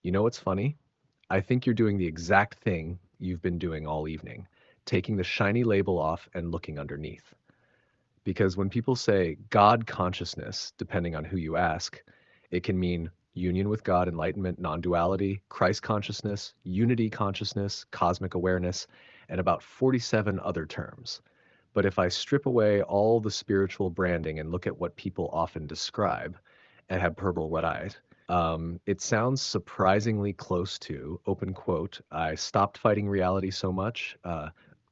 You know what's funny? I think you're doing the exact thing you've been doing all evening, taking the shiny label off and looking underneath. Because when people say God consciousness, depending on who you ask, it can mean union with God, enlightenment, non duality, Christ consciousness, unity consciousness, cosmic awareness, and about 47 other terms. But if I strip away all the spiritual branding and look at what people often describe and have purple red eyes, it sounds surprisingly close to, open quote, I stopped fighting reality so much,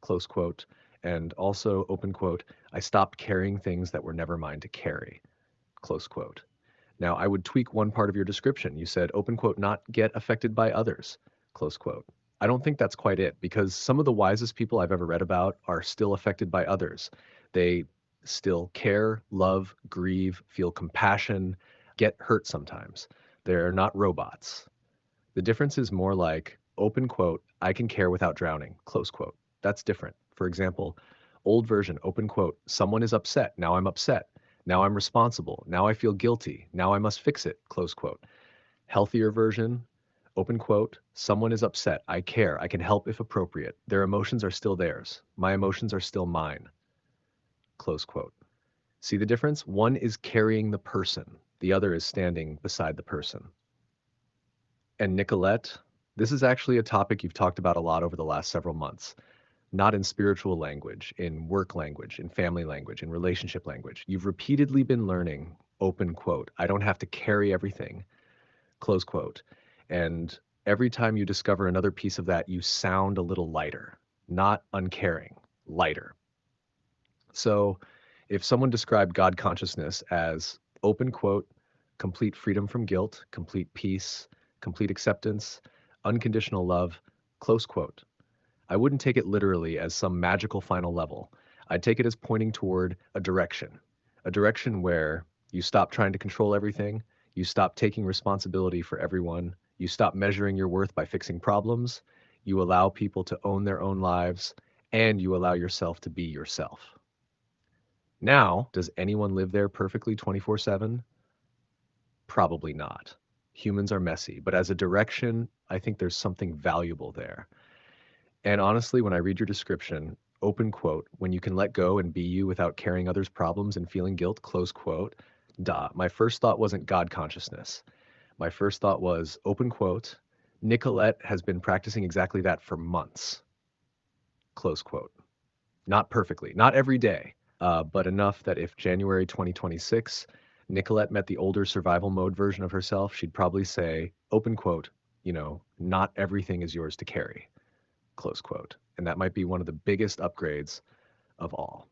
close quote, and also, open quote, I stopped carrying things that were never mine to carry, close quote. Now, I would tweak one part of your description. You said, open quote, not get affected by others, close quote. I don't think that's quite it because some of the wisest people I've ever read about are still affected by others. They still care, love, grieve, feel compassion, get hurt sometimes. They're not robots. The difference is more like, open quote, I can care without drowning, close quote. That's different. For example, old version, open quote, someone is upset, now I'm upset. Now I'm responsible. Now I feel guilty. Now I must fix it, close quote. Healthier version, open quote, someone is upset. I care. I can help if appropriate. Their emotions are still theirs. My emotions are still mine, close quote. See the difference? One is carrying the person. The other is standing beside the person. And Nicolette, this is actually a topic you've talked about a lot over the last several months. Not in spiritual language, in work language, in family language, in relationship language. You've repeatedly been learning, open quote, I don't have to carry everything, close quote. And every time you discover another piece of that, you sound a little lighter, not uncaring, lighter. So if someone described God consciousness as, open quote, complete freedom from guilt, complete peace, complete acceptance, unconditional love, close quote, I wouldn't take it literally as some magical final level. I'd take it as pointing toward a direction where you stop trying to control everything, you stop taking responsibility for everyone, you stop measuring your worth by fixing problems, you allow people to own their own lives, and you allow yourself to be yourself. Now, does anyone live there perfectly 24/7? Probably not. Humans are messy, but as a direction, I think there's something valuable there. And honestly, when I read your description, open quote, when you can let go and be you without carrying others' problems and feeling guilt, close quote, my first thought wasn't God consciousness. My first thought was, open quote, Nicolette has been practicing exactly that for months, close quote. Not perfectly, not every day, but enough that if January 2026, Nicolette met the older survival mode version of herself, she'd probably say, open quote, not everything is yours to carry, close quote. And that might be one of the biggest upgrades of all.